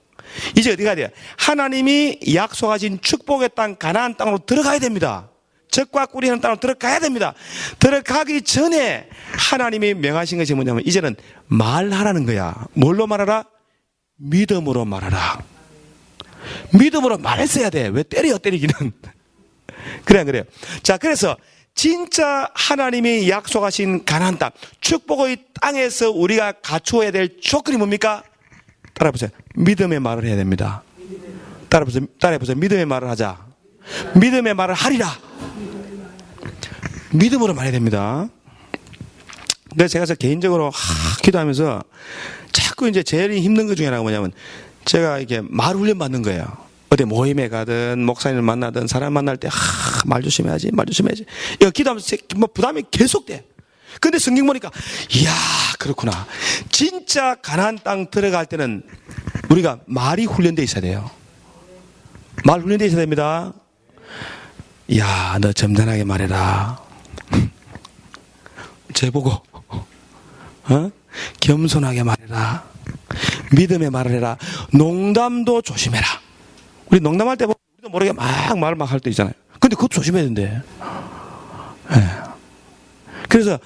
이제 어디 가야 돼요? 하나님이 약속하신 축복의 땅, 가나안 땅으로 들어가야 됩니다. 적과 꿀이 하는 땅으로 들어가야 됩니다. 들어가기 전에 하나님이 명하신 것이 뭐냐면 이제는 말하라는 거야. 뭘로 말하라? 믿음으로 말하라. 믿음으로 말했어야 돼. 왜 때리기는. 그래요. 자, 그래서 진짜 하나님이 약속하신 가나안 땅, 축복의 땅에서 우리가 갖추어야 될 조건이 뭡니까? 따라해보세요. 믿음의 말을 해야 됩니다. 따라해보세요. 믿음의 말을 하자. 믿음의 말을 하리라. 믿음으로 말해야 됩니다. 근데 제가 개인적으로 기도하면서 자꾸 이제 제일 힘든 것 중에 하나가 뭐냐면 제가 이렇게 말 훈련 받는 거예요. 어디 모임에 가든 목사님을 만나든 사람 만날 때 말 조심해야지. 이거 기도하면서 뭐 부담이 계속돼. 근데 성경 보니까 이야, 그렇구나. 진짜 가나안 땅 들어갈 때는 우리가 말이 훈련돼 있어야 돼요. 말 훈련돼 있어야 됩니다. 야, 너 점잖하게 말해라. 쟤 보고 겸손하게 말해라. 믿음의 말을 해라. 농담도 조심해라. 우리 농담할 때 보면 우리도 모르게 막 말을 막 할 때 있잖아요. 근데 그것도 조심해야 된대. 네. 그래서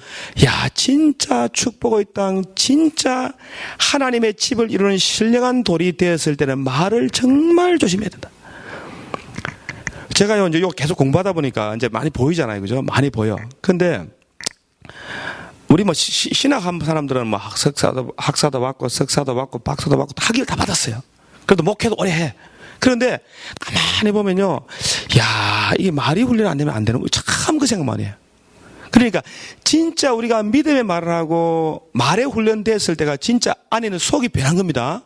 진짜 축복의 땅, 진짜 하나님의 집을 이루는 신령한 돌이 되었을 때는 말을 정말 조심해야 된다. 제가요, 이제 이거 계속 공부하다 보니까 이제 많이 보이잖아요. 그죠? 많이 보여. 근데 우리 신학한 사람들은 학사도 받고 석사도 받고 박사도 받고 학위를 다 받았어요. 그래도 목회도 오래 해. 그런데 가만히 보면요, 이게 말이 훈련 안 되면 안 되는 거 참 그 생각만 해요. 그러니까 진짜 우리가 믿음의 말을 하고 말에 훈련됐을 때가 진짜 안에는 속이 변한 겁니다.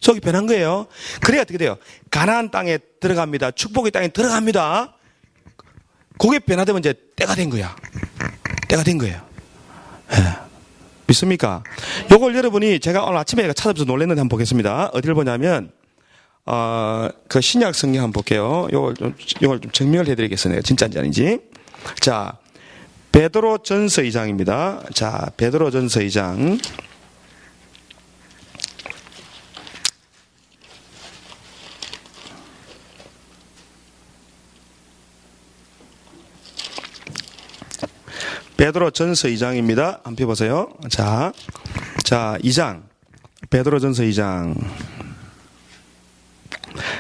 속이 변한 거예요. 그래야 어떻게 돼요? 가나안 땅에 들어갑니다. 축복의 땅에 들어갑니다. 그게 변화되면 이제 때가 된 거야. 때가 된 거예요. 믿습니까? 요걸 여러분이 제가 오늘 아침에 찾아서 놀랐는데 한번 보겠습니다. 어디를 보냐면 그 신약 성경 한번 볼게요. 요걸 좀 증명을 해드리겠어요. 진짜인지 아닌지. 자, 베드로 전서 2장입니다. 자, 베드로 전서 2장. 베드로 전서 2장입니다. 한번 펴보세요. 자, 2장. 베드로 전서 2장.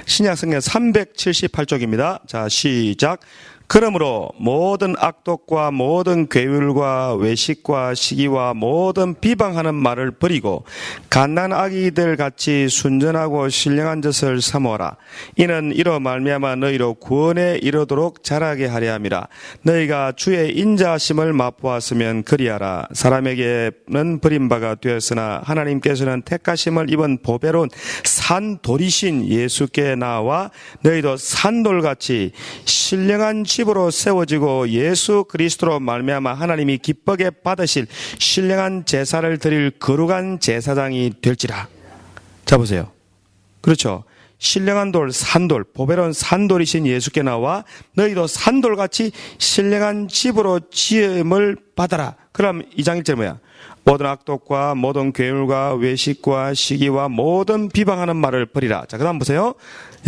신약 성경 378쪽입니다. 자, 시작. 그러므로 모든 악독과 모든 괴율과 외식과 시기와 모든 비방하는 말을 버리고 갓난 아기들 같이 순전하고 신령한 젖을 삼어라. 이는 이로 말미암아 너희로 구원에 이르도록 자라게 하려 함이라. 너희가 주의 인자하심을 맛보았으면 그리하라. 사람에게는 버림바가 되었으나 하나님께서는 택하심을 입은 보배로운 산돌이신 예수께 나와 너희도 산돌같이 신령한 집으로 세워지고 예수 그리스도로 말미암아 하나님이 기쁘게 받으실 신령한 제사를 드릴 거룩한 제사장이 될지라. 자, 보세요. 그렇죠. 신령한 돌, 산돌, 보배로운 산돌이신 예수께 나와 너희도 산돌같이 신령한 집으로 지음을 받아라. 그럼 2장 1절 뭐야? 모든 악독과 모든 괴물과 외식과 시기와 모든 비방하는 말을 버리라. 자, 그 다음 보세요.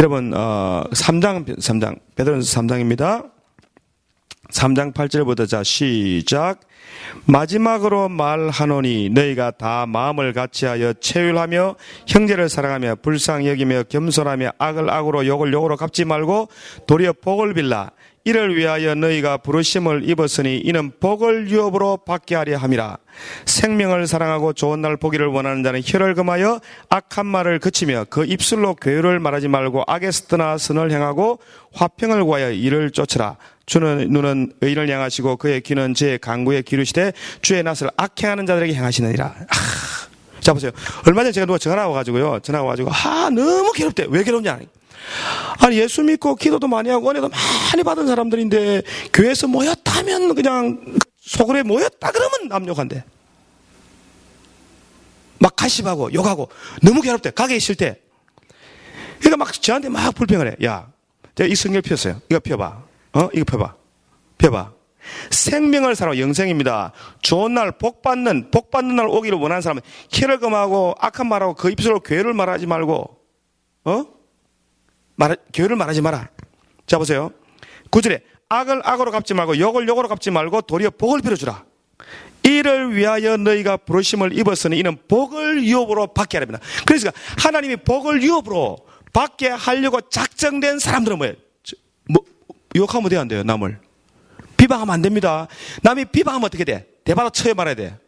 여러분 3장 베드로전서 3장입니다. 3장 8절부터 자, 시작. 마지막으로 말하노니 너희가 다 마음을 같이하여 체휼하며 형제를 사랑하며 불쌍히 여기며 겸손하며 악을 악으로 욕을 욕으로 갚지 말고 도리어 복을 빌라. 이를 위하여 너희가 부르심을 입었으니 이는 복을 유업으로 받게 하려 함이라. 생명을 사랑하고 좋은 날 보기를 원하는 자는 혀를 금하여 악한 말을 그치며 그 입술로 괴유를 말하지 말고 악에서 떠나 선을 향하고 화평을 구하여 이를 쫓으라. 주는 눈은 의인을 향하시고 그의 귀는 제 강구에 기르시되 주의 낯을 악행하는 자들에게 향하시느니라. 자, 보세요. 얼마 전에 제가 누가 전화 와가지고요. 너무 괴롭대. 왜 괴롭냐? 아니, 예수 믿고 기도도 많이 하고 은혜도 많이 받은 사람들인데 교회에서 모였다면 그냥 소그룹에 모였다 그러면 남욕한대. 막 가십하고 욕하고 너무 괴롭대. 가게 있을 때. 그러니까 막 저한테 막 불평을 해. 야, 제가 이 성경을 폈어요. 이거 펴봐. 이거 펴봐. 생명을 사랑하고 영생입니다. 좋은 날 복 받는 날 오기를 원하는 사람은 혀를 금하고 악한 말하고 그 입술로 괴를 말하지 말고 교회를 말하지 마라. 자, 보세요. 9절에 악을 악으로 갚지 말고 욕을 욕으로 갚지 말고 도리어 복을 빌어주라. 이를 위하여 너희가 부르심을 입었으니 이는 복을 유업으로 받게 하랍니다. 그러니까 하나님이 복을 유업으로 받게 하려고 작정된 사람들은 뭐예요? 욕하면 돼요, 안 돼요? 남을 비방하면 안 됩니다. 남이 비방하면 어떻게 돼? 대받아 쳐야 말아야 돼.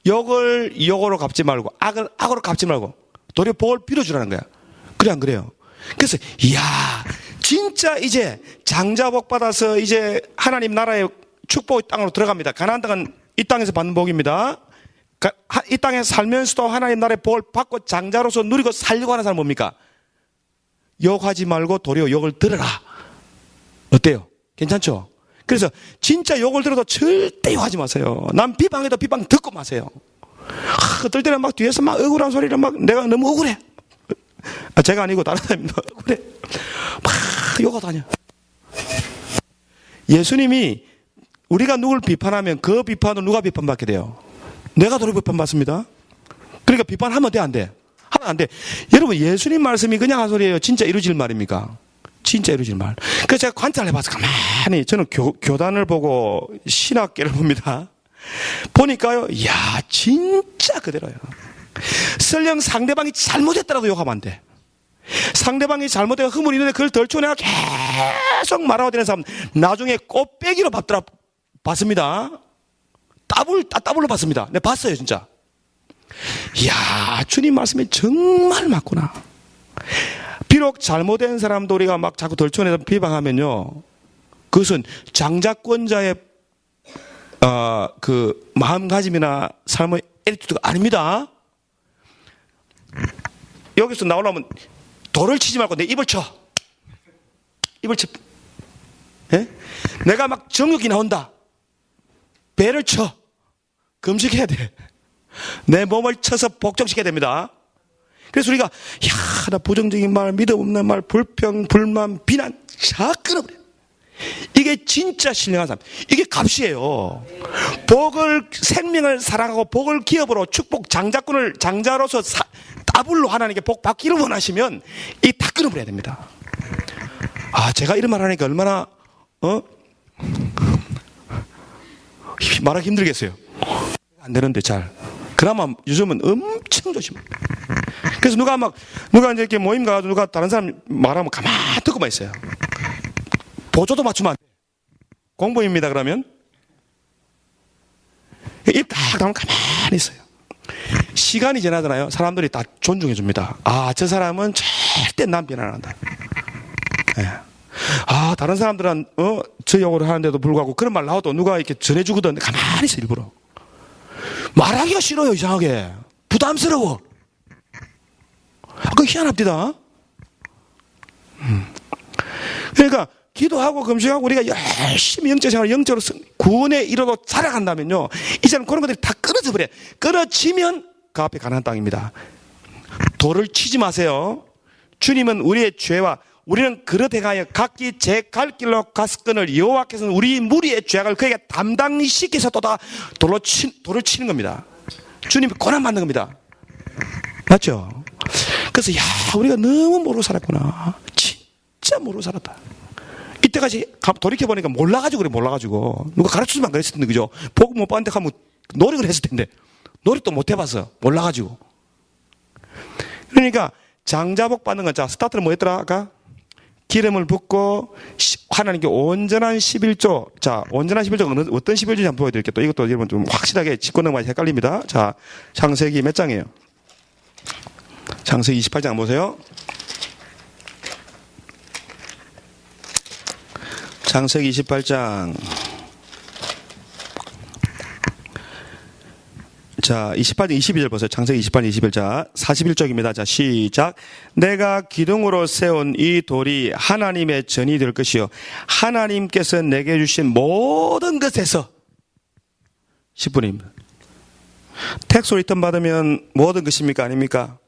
욕을 욕으로 갚지 말고 악을 악으로 갚지 말고 도리어 복을 빌어주라는 거야. 그래, 안 그래요? 그래서 진짜 이제 장자복 받아서 이제 하나님 나라의 축복의 땅으로 들어갑니다. 가나안 땅은 이 땅에서 받는 복입니다. 이 땅에 살면서도 하나님 나라의 복을 받고 장자로서 누리고 살려고 하는 사람은 뭡니까? 욕하지 말고 도리어 욕을 들으라. 어때요? 괜찮죠? 그래서 진짜 욕을 들어도 절대 욕하지 마세요. 남 비방해도 비방 듣고 마세요. 어떨 때는 막 뒤에서 막 억울한 소리를 막 내가 너무 억울해. 제가 아니고 다른 사람이 억울해. 막 욕하고 다녀. 예수님이 우리가 누굴 비판하면 그 비판으로 누가 비판받게 돼요? 내가 도리어 비판받습니다. 그러니까 비판하면 돼, 안 돼? 하면 안 돼. 여러분, 예수님 말씀이 그냥 한 소리예요? 진짜 이루어질 말입니까? 진짜 이루어질 말. 그래서 제가 관찰을 해봐서 가만히 저는 교단을 보고 신학계를 봅니다. 보니까요, 이야, 진짜 그대로요. 설령 상대방이 잘못했더라도 욕하면 안 돼. 상대방이 잘못해서 흐물 있는데 그걸 덜쳐내가 계속 말하고 되는 사람 나중에 꽃배기로 봤습니다. 따블로 봤습니다. 내가 봤어요, 진짜. 이야, 주님 말씀이 정말 맞구나. 비록 잘못된 사람도 우리가 막 자꾸 덜쳐내서 비방하면요, 그것은 장자권자의 그 마음가짐이나 삶의 에티튜드가 아닙니다. 여기서 나오려면 돌을 치지 말고 내 입을 쳐. 입을 쳐. 예? 내가 막 정욕이 나온다. 배를 쳐. 금식해야 돼. 내 몸을 쳐서 복종시켜야 됩니다. 그래서 우리가 나 부정적인 말, 믿음 없는 말, 불평, 불만, 비난 다 끊어버려. 이게 진짜 신령한 삶. 이게 값이에요. 복을, 생명을 사랑하고 복을 기업으로 축복 장자로서 따블로 하나님께 복 받기를 원하시면 이 다 끊어버려야 됩니다. 제가 이런 말 하니까 얼마나 말하기 힘들겠어요. 안 되는데 잘. 그나마 요즘은 엄청 조심합니다. 그래서 누가 이제 이렇게 모임 가가지고 누가 다른 사람 말하면 가만히 듣고만 있어요. 보조도 맞추면 안 돼. 공범입니다, 그러면. 입 딱 닫으면 가만히 있어요. 시간이 지나잖아요. 사람들이 다 존중해 줍니다. 저 사람은 절대 남 비난 안 한다. 네. 다른 사람들은, 저 욕을 하는데도 불구하고 그런 말 나와도 누가 이렇게 전해주거든. 가만히 있어, 일부러. 말하기가 싫어요, 이상하게. 부담스러워. 그거 희한합니다. 그러니까, 기도하고 금식하고 우리가 열심히 영적 생활, 영적으로 구원에 이르러 살아간다면요, 이제는 그런 것들이 다 끊어져 버려요. 끊어지면 그 앞에 가나안 땅입니다. 돌을 치지 마세요. 주님은 우리의 죄와 우리는 그릇 행하여 각기 제 갈 길로 갔거늘 여호와께서는 우리 무리의 죄악을 그에게 담당히 시켜서 또 다 돌을 치는 겁니다. 주님이 고난 받는 겁니다. 맞죠? 그래서 우리가 너무 모르고 살았구나. 진짜 모르고 살았다. 이때까지 돌이켜보니까 몰라가지고 그래, 몰라가지고. 누가 가르쳐주면 안 그랬을 텐데, 그죠? 복 못 받는데 하면 노력을 했을 텐데. 노력도 못 해봤어. 몰라가지고. 그러니까, 장자복 받는 건, 자, 스타트는 뭐였더라, 아까? 기름을 붓고, 하나님께 온전한 11조. 자, 온전한 11조가 어떤 11조인지 한번 보여드릴게요. 또 이것도 여러분 좀 확실하게 짚고 넘어가서 헷갈립니다. 자, 창세기 몇 장이에요? 창세기 28장 보세요. 창세기 28장. 자, 28장 22절 보세요. 창세기 28장 21절. 41쪽입니다. 자, 시작. 내가 기둥으로 세운 이 돌이 하나님의 전이 될 것이요. 하나님께서 내게 주신 모든 것에서 10분입니다. 텍스 리턴 받으면 모든 것입니까? 아닙니까?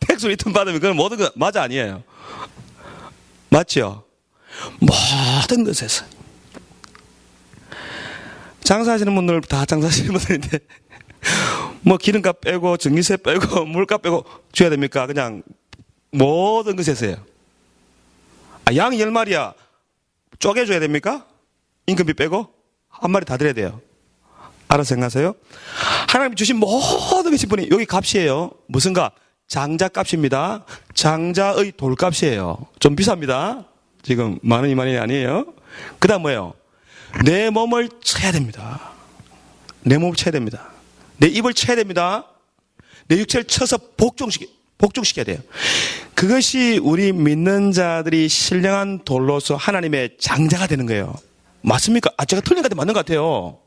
텍스 리턴 받으면 그건 모든 것, 맞아, 아니에요? 맞죠? 모든 것에서. 장사하시는 분들 다 장사하시는 분들인데, 기름값 빼고, 전기세 빼고, 물값 빼고, 줘야 됩니까? 그냥, 모든 것에서요. 양 10마리야. 쪼개줘야 됩니까? 임금비 빼고? 한 마리 다 드려야 돼요. 알아서 생각하세요? 하나님이 주신 모든 것이 분이, 여기 값이에요. 무슨 값? 장자 값입니다. 장자의 돌값이에요. 좀 비쌉니다. 지금 만 원이 아니에요. 그 다음 뭐예요? 내 몸을 쳐야 됩니다. 내 몸을 쳐야 됩니다. 내 입을 쳐야 됩니다. 내 육체를 쳐서 복종시켜야 돼요. 그것이 우리 믿는 자들이 신령한 돌로서 하나님의 장자가 되는 거예요. 맞습니까? 제가 틀린 것 같아 맞는 것 같아요.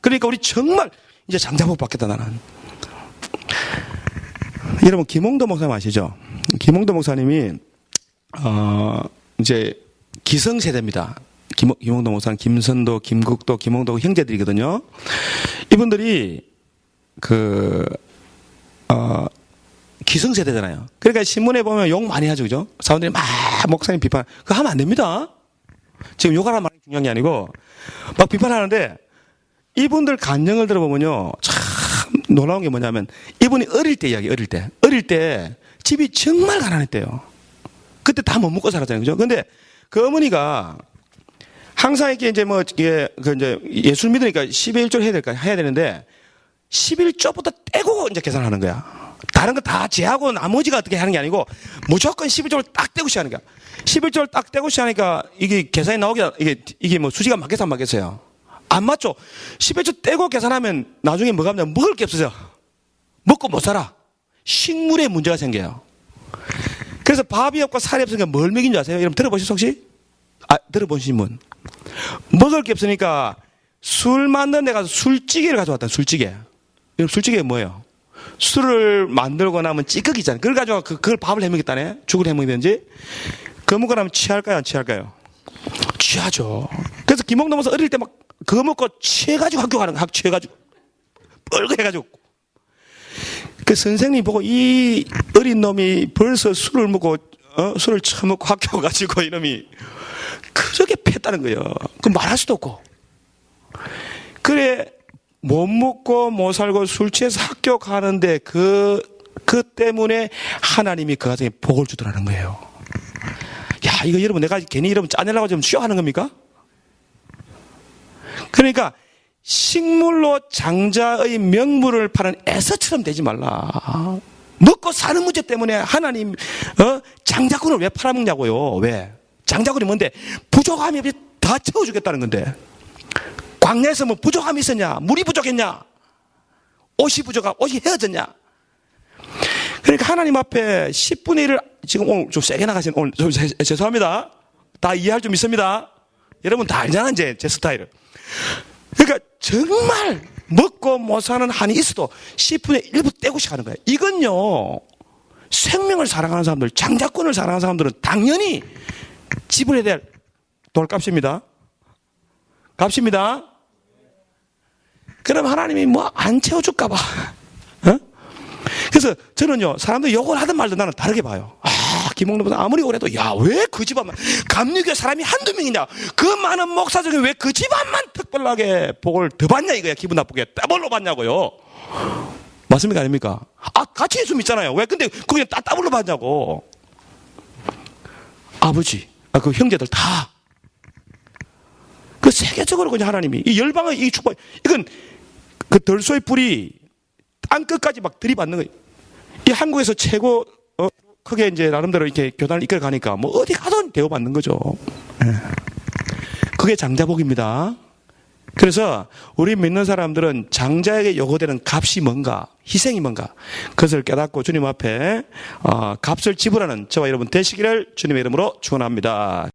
그러니까 우리 정말 이제 장자복 받겠다 나는. 여러분 김홍도 목사님 아시죠? 김홍도 목사님이 이제 기성세대입니다. 김홍도 목사는 김선도, 김국도, 김홍도 형제들이거든요. 이분들이 기성세대잖아요. 그러니까 신문에 보면 욕 많이 하죠, 그죠? 사람들이 막 목사님 비판, 그거 하면 안 됩니다. 지금 욕하라는 말이 중요한 게 아니고 막 비판하는데 이분들 간증을 들어보면요, 참 놀라운 게 뭐냐면 이분이 어릴 때 이야기, 어릴 때 집이 정말 가난했대요. 그때 다 못 먹고 살았잖아요. 그죠? 근데 그 어머니가 항상 이렇게 이제 뭐 이게 그 이제 예술 믿으니까 10의 1조를 해야 되는데 11조부터 떼고 이제 계산하는 거야. 다른 거 다 제하고 나머지가 어떻게 하는 게 아니고 무조건 11조를 딱 떼고 시작하는 거야. 11조를 딱 떼고 시작하니까 이게 계산이 나오게 이게 뭐 수지가 맞겠어 안 맞겠어요? 안 맞죠? 11조 떼고 계산하면 나중에 뭐가 하면 먹을 게 없어져. 먹고 못 살아. 식물에 문제가 생겨요. 그래서 밥이 없고 살이 없으니까 뭘 먹인 줄 아세요? 여러분 들어보셨어요 혹시? 들어보신 분. 먹을 게 없으니까 술 만드는 데 가서 술찌개를 가져왔다. 술찌개. 여러분 술찌개가 뭐예요? 술을 만들고 나면 찌꺼기 있잖아요. 그걸 가지고 그걸 밥을 해먹겠다네. 죽을 해먹이든지. 그거 먹고 나면 취할까요? 안 취할까요? 취하죠. 그래서 김홍동에서 어릴 때 막 그거 먹고 취해가지고 학교 가는 거야. 취해가지고. 뻘거해가지고. 그 선생님 보고 이 어린 놈이 벌써 술을 먹고 술을 처먹고 학교 가지고 이놈이 그저게 패했다는 거예요. 그 말할 수도 없고. 그래 못 먹고 못 살고 술 취해서 학교 가는데 그 때문에 하나님이 그 가정에 복을 주더라는 거예요. 야, 이거 여러분 내가 괜히 여러분 짜내려고 좀 쇼하는 겁니까? 그러니까 식물로 장자의 명물을 파는 에서처럼 되지 말라. 먹고 사는 문제 때문에 하나님 장자꾼을 왜 팔아먹냐고요. 왜? 장자꾼이 뭔데? 부족함이 다 채워주겠다는 건데. 광야에서 뭐 부족함이 있었냐? 물이 부족했냐? 옷이 헤어졌냐? 그러니까 하나님 앞에 10분의 1을 지금 오늘 좀 세게 나가신 오늘 좀 죄송합니다. 다 이해할 좀 있습니다. 여러분 다 알잖아 이제 제 스타일을. 그러니까 정말 먹고 못 사는 한이 있어도 10분의 1부 떼고 시작하는 거예요. 이건요 생명을 사랑하는 사람들, 장자권을 사랑하는 사람들은 당연히 지불해야 될 돌값입니다. 값입니다. 그럼 하나님이 뭐 안 채워줄까봐. 그래서 저는요 사람들이 욕을 하든 말든 나는 다르게 봐요. 김홍동보다 아무리 오래도 야 왜 그 집안만 감리교회 사람이 한두 명이냐 그 많은 목사 중에 왜 그 집안만 특별하게 복을 더 받냐 이거야. 기분 나쁘게 따블로 받냐고요. 맞습니까 아닙니까? 같이 예수 믿잖아요. 왜 근데 그게 따블로 받냐고. 아버지 그 형제들 다 그 세계적으로 그냥 하나님이 이 열방의 이 축복 이건 그 덜소의 불이 땅 끝까지 막 들이받는 거예요. 이 한국에서 최고 크게 이제 나름대로 이렇게 교단을 이끌어 가니까 뭐 어디 가든 대우받는 거죠. 그게 장자복입니다. 그래서 우리 믿는 사람들은 장자에게 요구되는 값이 뭔가, 희생이 뭔가 그것을 깨닫고 주님 앞에 값을 지불하는 저와 여러분 되시기를 주님의 이름으로 축원합니다.